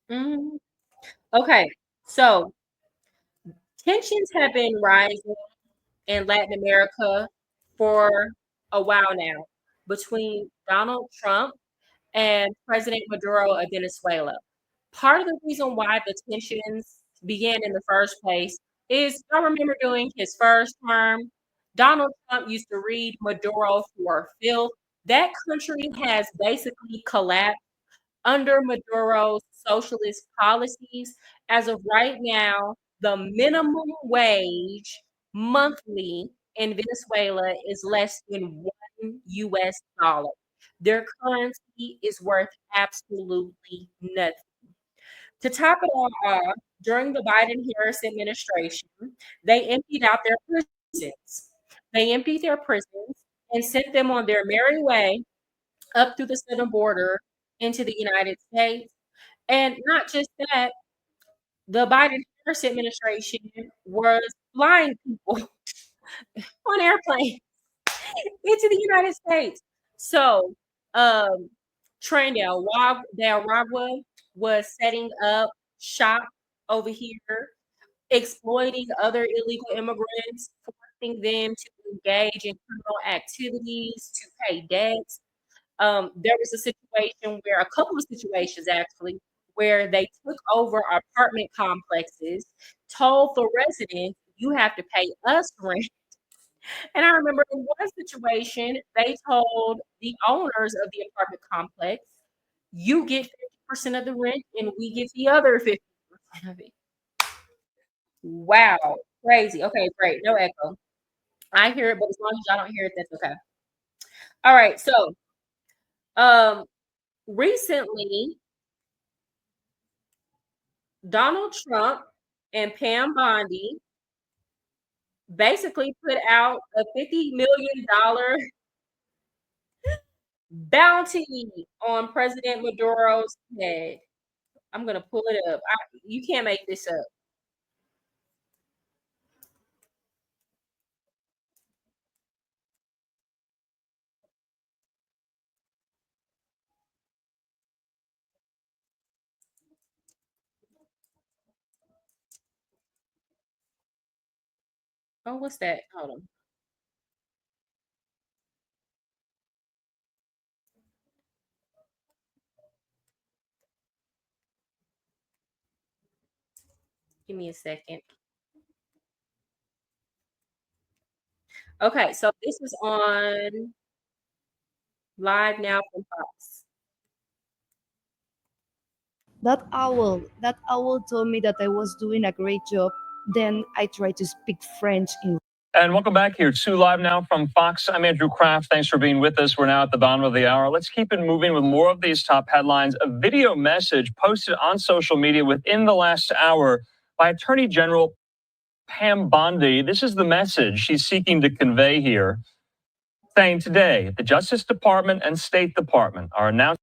Mhm. Okay, so tensions have been rising in Latin America for a while now between Donald Trump and President Maduro of Venezuela. Part of the reason why the tensions began in the first place is I remember during his first term, Donald Trump used to read Maduro for filth. That country has basically collapsed under Maduro's socialist policies. As of right now, the minimum wage monthly in Venezuela is less than $1. Their currency is worth absolutely nothing. To top it all off, during the Biden Harris administration, they emptied out their prisons. They emptied their prisons and sent them on their merry way up through the southern border into the United States. And not just that, the Biden Harris administration was flying people on airplanes into the United States. So, um, Train Del Ragua was setting up shop over here, exploiting other illegal immigrants, forcing them to engage in criminal activities, to pay debts. There was a couple of situations actually, where they took over apartment complexes, told the residents, you have to pay us rent. And I remember in one situation, they told the owners of the apartment complex, you get 50% of the rent and we get the other 50% of it. Wow. Crazy. Okay, great. No echo. I hear it, but as long as y'all don't hear it, that's okay. All right. So, um, recently, Donald Trump and Pam Bondi basically put out a $50 million bounty on President Maduro's head. I'm gonna pull it up. You can't make this up. Oh, what's that? Hold on. Give me a second. Okay, so this is on live now from Fox. That owl told me that I was doing a great job. Then I tried to speak French in. And welcome back here to Live Now from Fox. I'm Andrew Kraft. Thanks for being with us. We're now at the bottom of the hour. Let's keep it moving with more of these top headlines. A video message posted on social media within the last hour by Attorney General Pam Bondi. This is the message she's seeking to convey here, saying today the Justice Department and State Department are announcing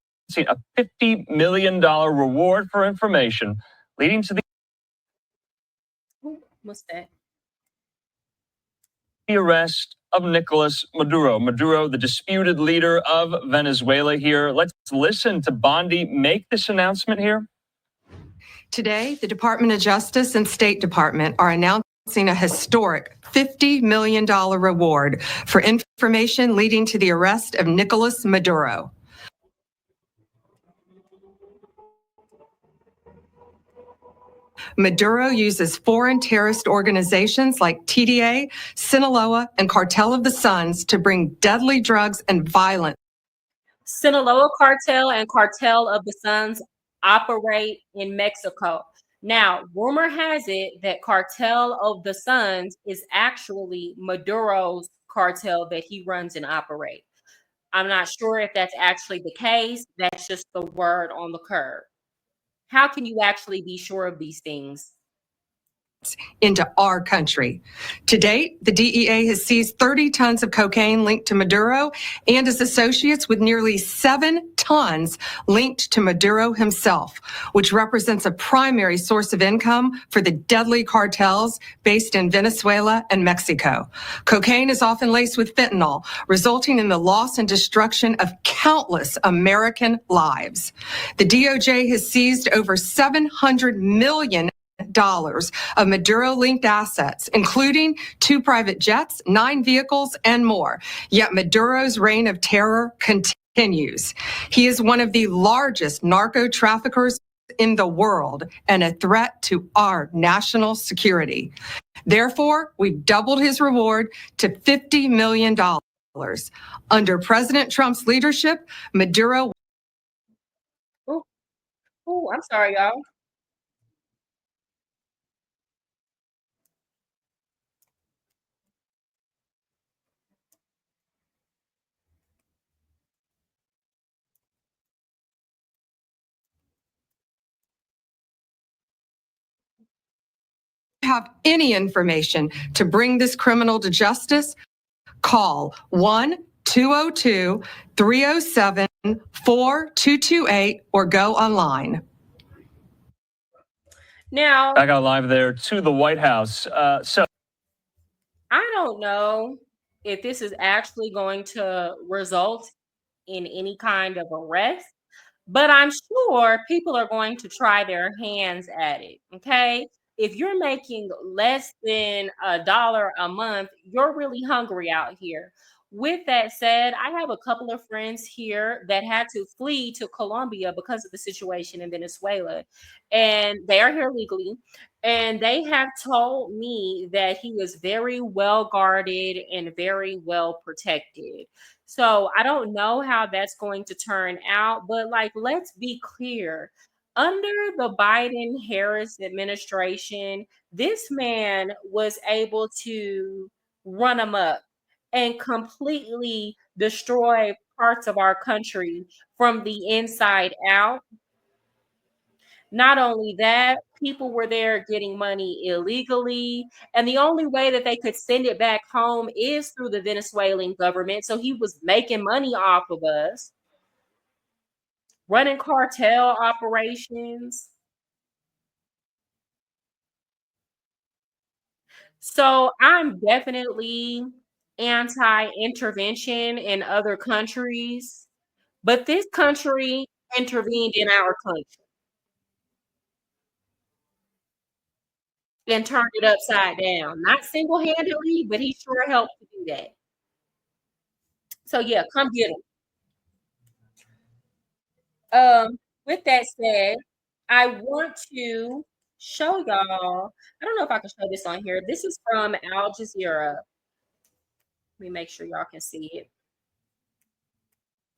a $50 million reward for information leading to the What's that? arrest of Nicolas Maduro. Maduro, the disputed leader of Venezuela here. Let's listen to Bondi make this announcement here. Today, the Department of Justice and State Department are announcing a historic $50 million reward for information leading to the arrest of Nicolas Maduro. Maduro uses foreign terrorist organizations like TDA, Sinaloa, and Cartel of the Suns to bring deadly drugs and violence. Sinaloa Cartel and Cartel of the Suns operate in Mexico. Now, rumor has it that Cartel of the Suns is actually Maduro's cartel that he runs and operates. I'm not sure if that's actually the case. That's just the word on the curb. How can you actually be sure of these things? into our country. To date, the DEA has seized 30 tons of cocaine linked to Maduro and his associates, with nearly 7 tons linked to Maduro himself, which represents a primary source of income for the deadly cartels based in Venezuela and Mexico. Cocaine is often laced with fentanyl, resulting in the loss and destruction of countless American lives. The DOJ has seized over $700 million of Maduro-linked assets, including 2 private jets, 9 vehicles, and more. Yet Maduro's reign of terror continues. He is one of the largest narco traffickers in the world and a threat to our national security. Therefore, we've doubled his reward to $50 million. Under President Trump's leadership, Maduro. Oh, I'm sorry, y'all. Have any information to bring this criminal to justice, call 1-202-307-4228 or go online. Now, Back out live there to the White House. I don't know if this is actually going to result in any kind of arrest, but I'm sure people are going to try their hands at it. Okay. If you're making less than $1 a month, you're really hungry out here. With that said, I have a couple of friends here that had to flee to Colombia because of the situation in Venezuela, and they are here legally. And they have told me that he is very well guarded and very well protected. So I don't know how that's going to turn out, but like, let's be clear. Under the Biden Harris administration, this man was able to run amok and completely destroy parts of our country from the inside out. Not only that, people were there getting money illegally, and the only way that they could send it back home is through the Venezuelan government. So he was making money off of us, running cartel operations. So I'm definitely anti-intervention in other countries, but this country intervened in our country and turned it upside down. Not single-handedly, but he sure helped to do that. So yeah, come get them. With that said, I want to show y'all. I don't know if I can show this on here. This is from Al Jazeera. Let me make sure y'all can see it.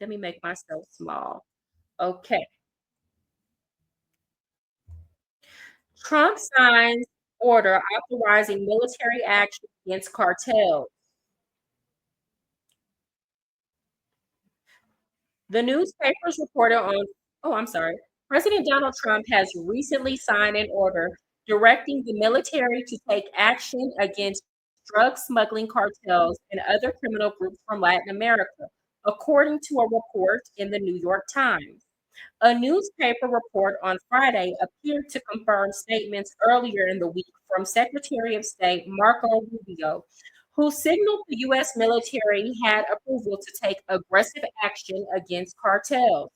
Let me make myself small. Okay. Trump signs order authorizing military action against cartels. The newspapers reported on, oh, I'm sorry. President Donald Trump has recently signed an order directing the military to take action against drug smuggling cartels and other criminal groups from Latin America, according to a report in the New York Times. A newspaper report on Friday appeared to confirm statements earlier in the week from Secretary of State Marco Rubio, who signaled the U.S. military had approval to take aggressive action against cartels.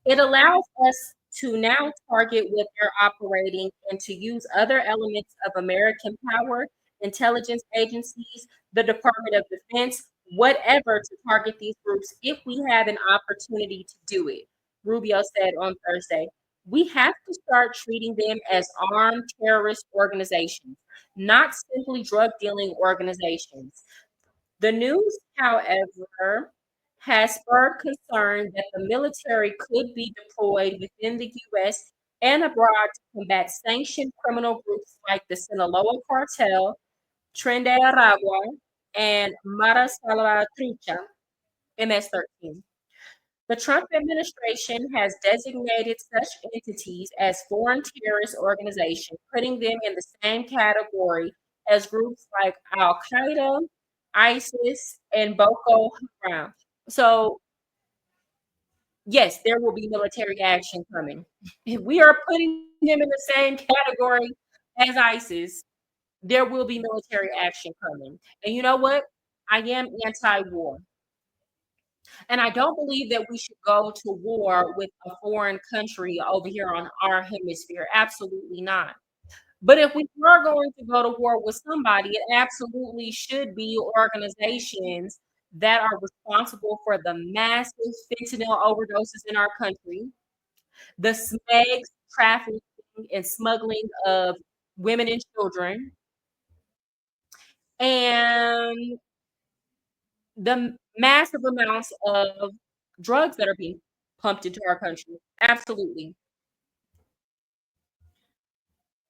It allows us to now target where they're operating and to use other elements of American power, intelligence agencies, the Department of Defense, whatever, to target these groups if we have an opportunity to do it, Rubio said on Thursday. We have to start treating them as armed terrorist organizations, not simply drug dealing organizations. The news, however, has spurred concern that the military could be deployed within the U.S. and abroad to combat sanctioned criminal groups like the Sinaloa Cartel, Tren de Aragua, and Mara Salvatrucha, MS-13. The Trump administration has designated such entities as foreign terrorist organizations, putting them in the same category as groups like Al Qaeda, ISIS, and Boko Haram. So, yes, there will be military action coming. If we are putting them in the same category as ISIS, there will be military action coming. And you know what? I am anti-war. And I don't believe that we should go to war with a foreign country over here on our hemisphere. Absolutely not. But if we are going to go to war with somebody, it absolutely should be organizations that are responsible for the massive fentanyl overdoses in our country, the SMEGs, trafficking and smuggling of women and children, and the massive amounts of drugs that are being pumped into our country. Absolutely.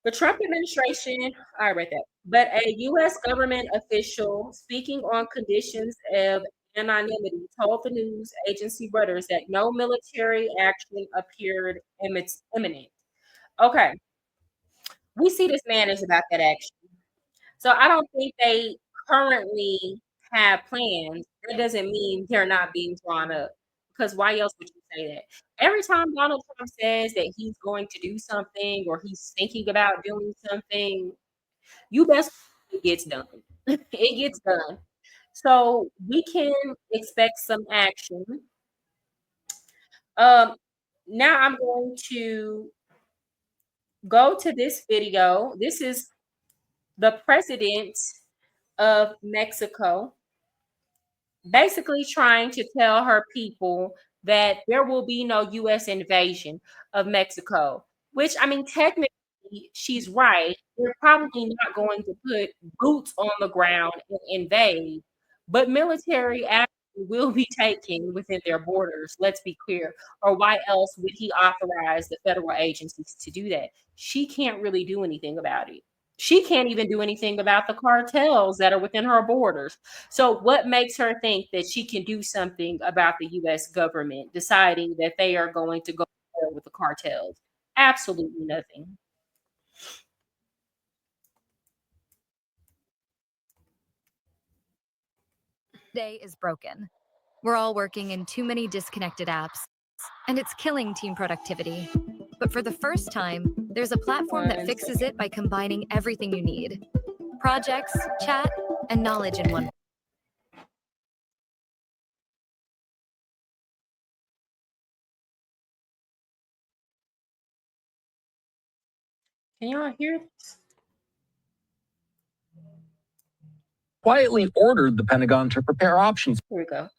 The Trump administration, I read that, but a U.S. government official speaking on conditions of anonymity told the news agency Reuters that no military action appeared imminent. Okay, we see this man is about that action. So I don't think they currently have plans. That doesn't mean they're not being drawn up. Because why else would you say that? Every time Donald Trump says that he's going to do something or he's thinking about doing something, you best it gets done. It gets done. So we can expect some action. Now I'm going to go to this video. This is the president of Mexico basically trying to tell her people that there will be no U.S. invasion of Mexico, which, I mean, technically, she's right. They're probably not going to put boots on the ground and invade, but military action will be taken within their borders. Let's be clear. Or why else would he authorize the federal agencies to do that? She can't really do anything about it. She can't even do anything about the cartels that are within her borders. So, what makes her think that she can do something about the U.S. government deciding that they are going to go with the cartels? Absolutely nothing. Day is broken. We're all working in too many disconnected apps, and it's killing team productivity. But for the first time, there's a platform that fixes it by combining everything you need: projects, chat, and knowledge in one. Can y'all hear this? Quietly ordered the Pentagon to prepare options. Here we go.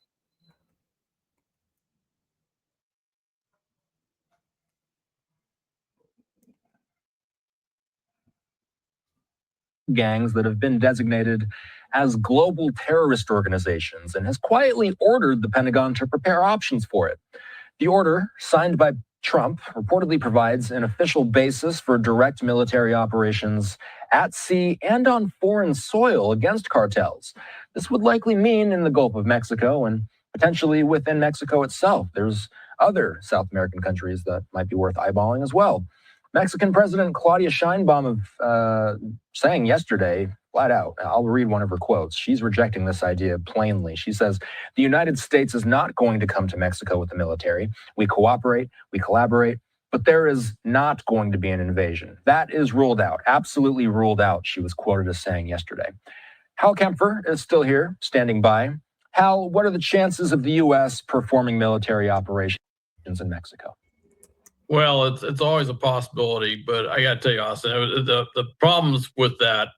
Gangs that have been designated as global terrorist organizations and has quietly ordered the Pentagon to prepare options for it. The order, signed by Trump, reportedly provides an official basis for direct military operations at sea and on foreign soil against cartels. This would likely mean in the Gulf of Mexico and potentially within Mexico itself. There's other South American countries that might be worth eyeballing as well. Mexican President Claudia Sheinbaum saying yesterday, flat out, I'll read one of her quotes. She's rejecting this idea plainly. She says, "The United States is not going to come to Mexico with the military. We cooperate, we collaborate, but there is not going to be an invasion. That is ruled out, absolutely ruled out," she was quoted as saying yesterday. Hal Kempfer is still here, standing by. Hal, what are the chances of the U.S. performing military operations in Mexico? Well, it's always a possibility, but I got to tell you, Austin, the problems with that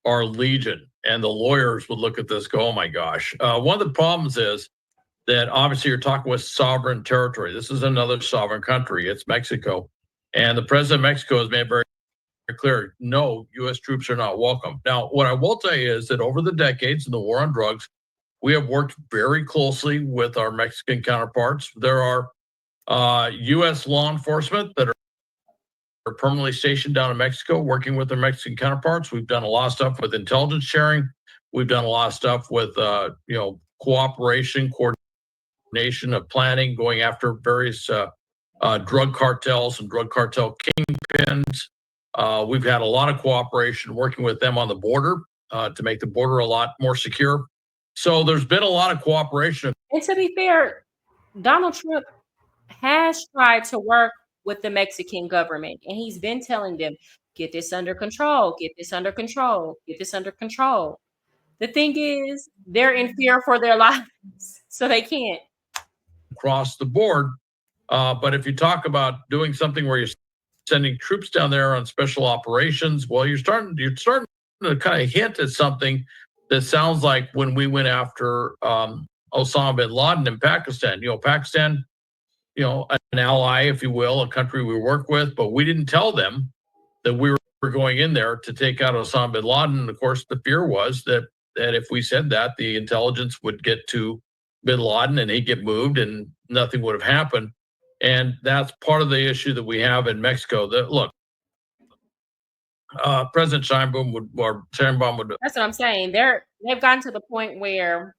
are legion, and the lawyers would look at this, go, "Oh my gosh." One of the problems is that obviously you're talking with sovereign territory. This is another sovereign country. It's Mexico, and the president of Mexico has made very clear, no, U.S. troops are not welcome. Now, what I will tell you is that over the decades in the war on drugs, we have worked very closely with our Mexican counterparts. There are U.S. law enforcement that are permanently stationed down in Mexico working with their Mexican counterparts. We've done a lot of stuff with intelligence sharing. We've done a lot of stuff with, cooperation, coordination of planning, going after various drug cartels and drug cartel kingpins. We've had a lot of cooperation working with them on the border to make the border a lot more secure. So there's been a lot of cooperation. And to be fair, Donald Trump has tried to work with the Mexican government, and he's been telling them, get this under control, get this under control, get this under control. The thing is, they're in fear for their lives, so they can't. Across the board. But if you talk about doing something where you're sending troops down there on special operations, well, you're starting to kind of hint at something that sounds like when we went after Osama bin Laden in Pakistan. Pakistan, an ally, if you will, a country we work with, but we didn't tell them that we were going in there to take out Osama bin Laden. And of course, the fear was that if we said that, the intelligence would get to bin Laden and he'd get moved and nothing would have happened. And that's part of the issue that we have in Mexico. That look, President Sheinbaum would. That's what I'm saying. They've gotten to the point where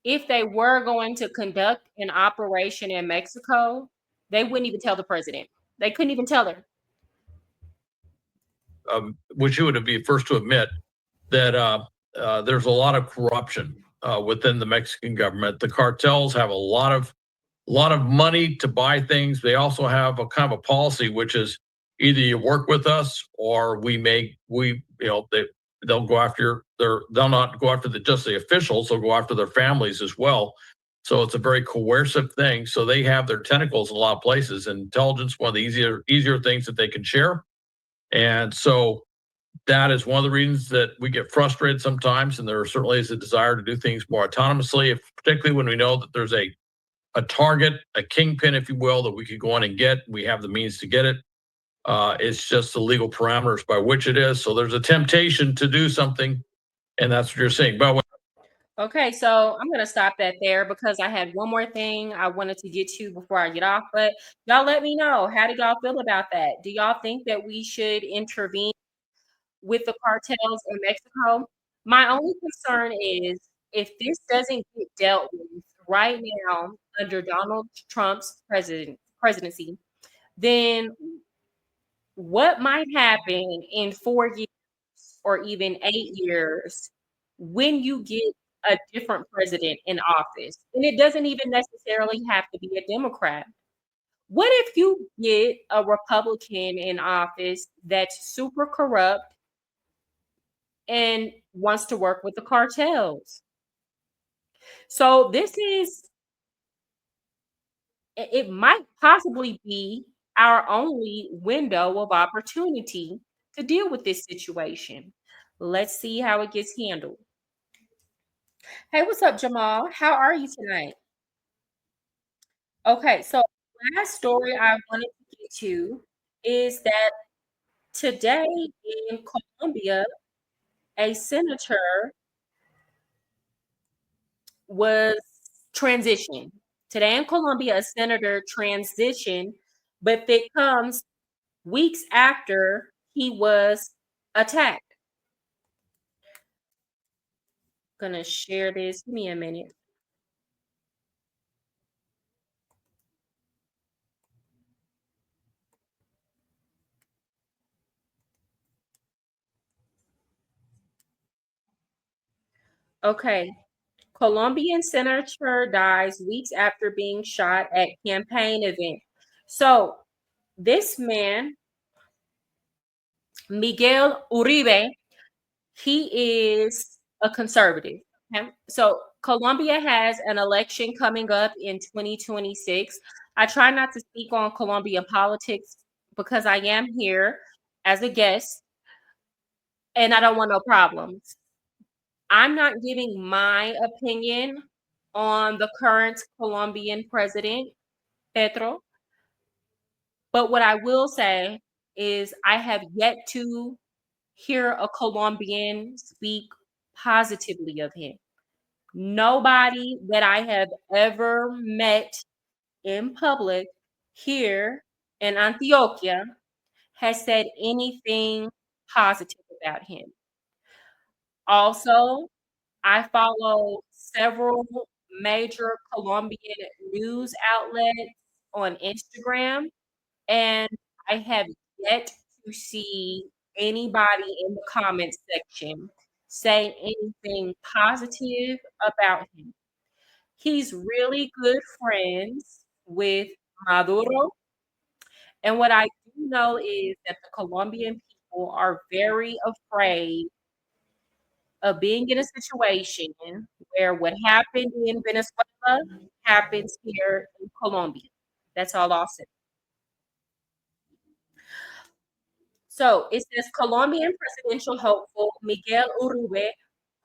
if they were going to conduct an operation in Mexico, they wouldn't even tell the president. They couldn't even tell her. Which you would be first to admit that there's a lot of corruption within the Mexican government. The cartels have a lot of money to buy things. They also have a kind of a policy, which is either you work with us or they'll go after they'll not go after just the officials, they'll go after their families as well. So it's a very coercive thing. So they have their tentacles in a lot of places. And intelligence, one of the easier things that they can share. And so that is one of the reasons that we get frustrated sometimes. And there certainly is a desire to do things more autonomously, particularly when we know that there's a target, a kingpin, if you will, that we could go on and get. We have the means to get it. It's just the legal parameters by which it is. So there's a temptation to do something, and that's what you're saying. But okay, so I'm going to stop that there because I had one more thing I wanted to get to before I get off. But y'all let me know. How do y'all feel about that? Do y'all think that we should intervene with the cartels in Mexico? My only concern is if this doesn't get dealt with right now under Donald Trump's presidency, then what might happen in 4 years or even 8 years when you get a different president in office? And it doesn't even necessarily have to be a Democrat. What if you get a Republican in office that's super corrupt and wants to work with the cartels? So it might possibly be our only window of opportunity to deal with this situation. Let's see how it gets handled. Hey, what's up, Jamal? How are you tonight? Okay, so last story I wanted to get to is that today in Colombia, a senator was transitioned. Today in Colombia, a senator transitioned, but it comes weeks after he was attacked. Gonna share this. Give me a minute. Okay. Colombian senator dies weeks after being shot at campaign event. So this man, Miguel Uribe, he is a conservative. Okay? So Colombia has an election coming up in 2026. I try not to speak on Colombian politics because I am here as a guest and I don't want no problems. I'm not giving my opinion on the current Colombian president, Petro. But what I will say is I have yet to hear a Colombian speak positively of him. Nobody that I have ever met in public here in Antioquia has said anything positive about him. Also, I follow several major Colombian news outlets on Instagram, and I have yet to see anybody in the comments section say anything positive about him. He's really good friends with Maduro. And what I do know is that the Colombian people are very afraid of being in a situation where what happened in Venezuela happens here in Colombia. That's all I'll say. So it says Colombian presidential hopeful Miguel Uribe,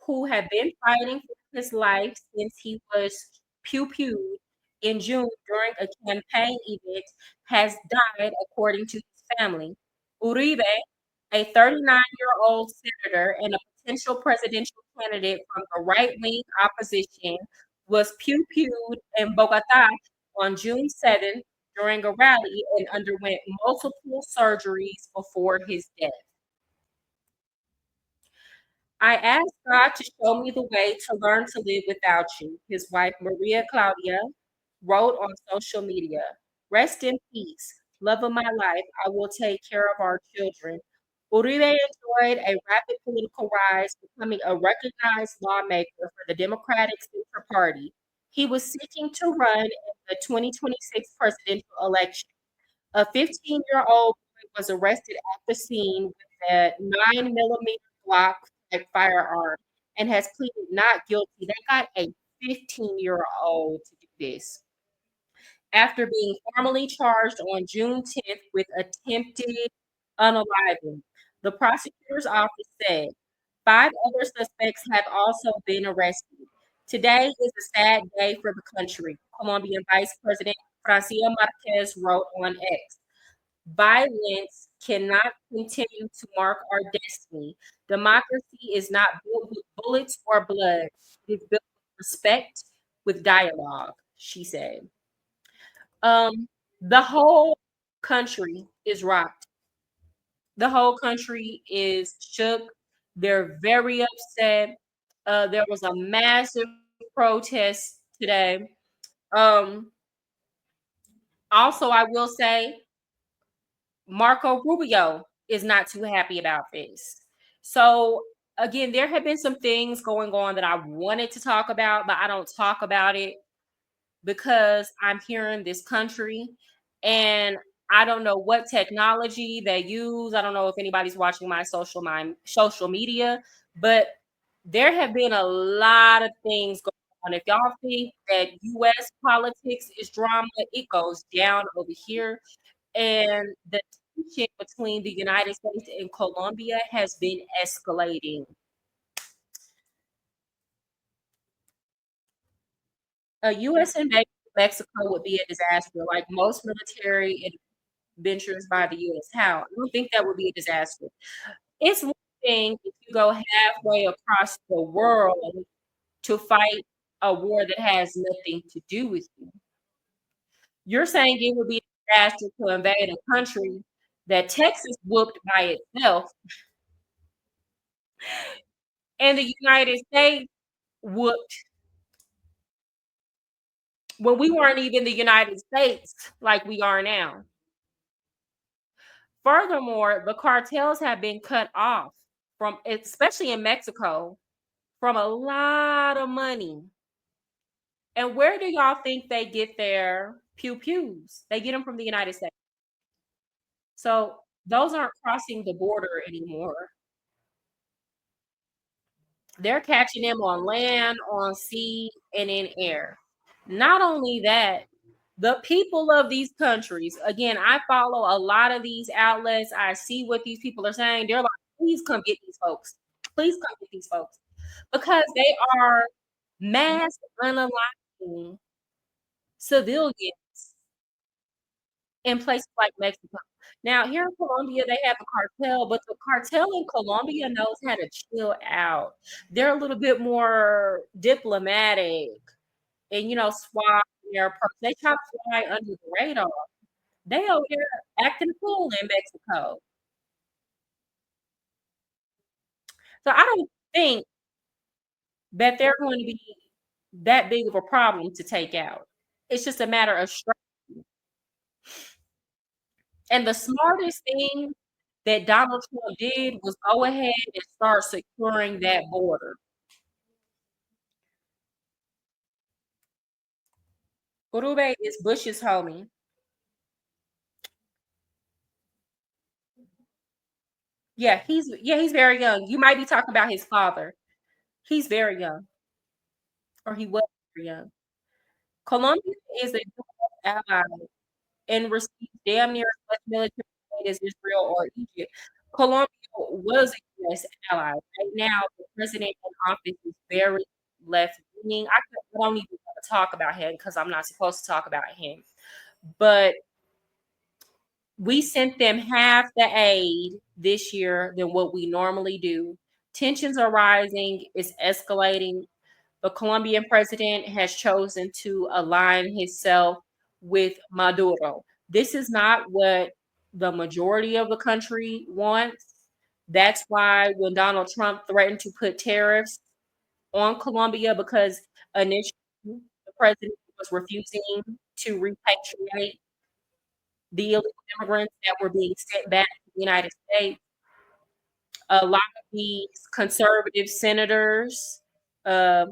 who had been fighting for his life since he was pew-pewed in June during a campaign event, has died, according to his family. Uribe, a 39-year-old senator and a potential presidential candidate from the right-wing opposition, was pew-pewed in Bogota on June 7th during a rally and underwent multiple surgeries before his death. I asked God to show me the way to learn to live without you, his wife Maria Claudia wrote on social media. Rest in peace. Love of my life, I will take care of our children. Uribe enjoyed a rapid political rise, becoming a recognized lawmaker for the Democratic Center Party. He was seeking to run in the 2026 presidential election. A 15-year-old boy was arrested at the scene with a 9mm Glock type firearm and has pleaded not guilty. They got a 15-year-old to do this after being formally charged on June 10th with attempted unaliving. The prosecutor's office said 5 other suspects have also been arrested. Today is a sad day for the country, Colombian Vice President Francia Marquez wrote on X. Violence cannot continue to mark our destiny. Democracy is not built with bullets or blood. It is built with respect, with dialogue, she said. The whole country is rocked. The whole country is shook. They're very upset. There was a massive protest today. Um, Also, I will say Marco Rubio is not too happy about this. So again, there have been some things going on that I wanted to talk about, but I don't talk about it because I'm here in this country and I don't know what technology they use. I don't know if anybody's watching my social media, but there have been a lot of things going on. If y'all think that US politics is drama, it goes down over here. And the tension between the United States and Colombia has been escalating. A U.S. invasion of Mexico would be a disaster, like most military adventures by the U.S. How? I don't think that would be a disaster. It's one thing if you go halfway across the world to fight a war that has nothing to do with you. You're saying it would be a disaster to invade a country that Texas whooped by itself and the United States whooped when we weren't even the United States like we are now. Furthermore, the cartels have been cut off from, especially in Mexico, from a lot of money. And where do y'all think they get their pew pews? They get them from the United States. So those aren't crossing the border anymore. They're catching them on land, on sea, and in air. Not only that, the people of these countries, again, I follow a lot of these outlets. I see what these people are saying. They're like, please come get these folks. Please come get these folks. Because they are mass unaliving civilians in places like Mexico. Now, here in Colombia, they have a cartel, but the cartel in Colombia knows how to chill out. They're a little bit more diplomatic and, suave in their approach. They try to fly under the radar. They over there acting cool in Mexico. So I don't think that they're going to be that big of a problem to take out. It's just a matter of strategy. And the smartest thing that Donald Trump did was go ahead and start securing that border. Urube is Bush's homie. Yeah, he's very young. You might be talking about his father. He's very young, or he was very young. Colombia is a U.S. ally and receives damn near as much military aid as Israel or Egypt. Colombia was a U.S. ally. Right now, the president in office is very left-leaning. I don't even want to talk about him because I'm not supposed to talk about him. But we sent them half the aid this year than what we normally do. Tensions are rising, it's escalating. The Colombian president has chosen to align himself with Maduro. This is not what the majority of the country wants. That's why when Donald Trump threatened to put tariffs on Colombia because initially the president was refusing to repatriate the illegal immigrants that were being sent back to the United States. A lot of these conservative senators, uh,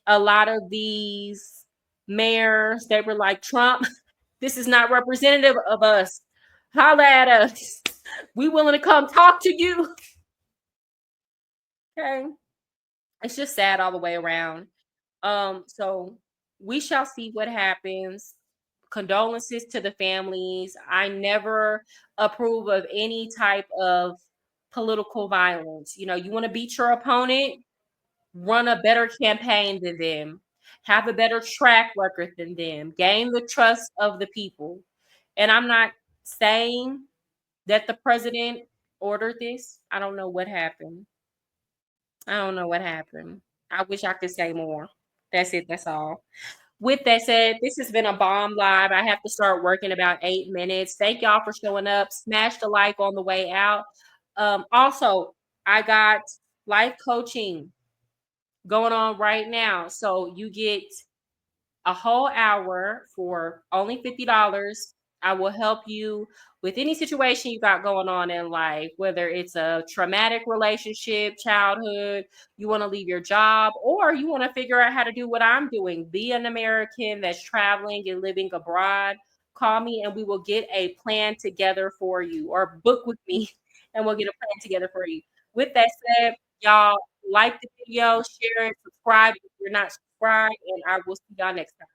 a lot of these mayors, they were like, Trump, this is not representative of us. Holla at us. We willing to come talk to you. Okay. It's just sad all the way around. So we shall see what happens. Condolences to the families. I never approve of any type of political violence. You know, you want to beat your opponent, run a better campaign than them, have a better track record than them, gain the trust of the people. And I'm not saying that the president ordered this. I don't know what happened. I don't know what happened. I wish I could say more. That's it. That's all. With that said, this has been a bomb live. I have to start working about 8 minutes. Thank y'all for showing up. Smash the like on the way out. Also, I got life coaching going on right now. So you get a whole hour for only $50. I will help you with any situation you got going on in life, whether it's a traumatic relationship, childhood, you want to leave your job, or you want to figure out how to do what I'm doing, be an American that's traveling and living abroad. Call me and we will get a plan together for you, or book with me and we'll get a plan together for you. With that said, y'all like the video, share it, subscribe if you're not subscribed, and I will see y'all next time.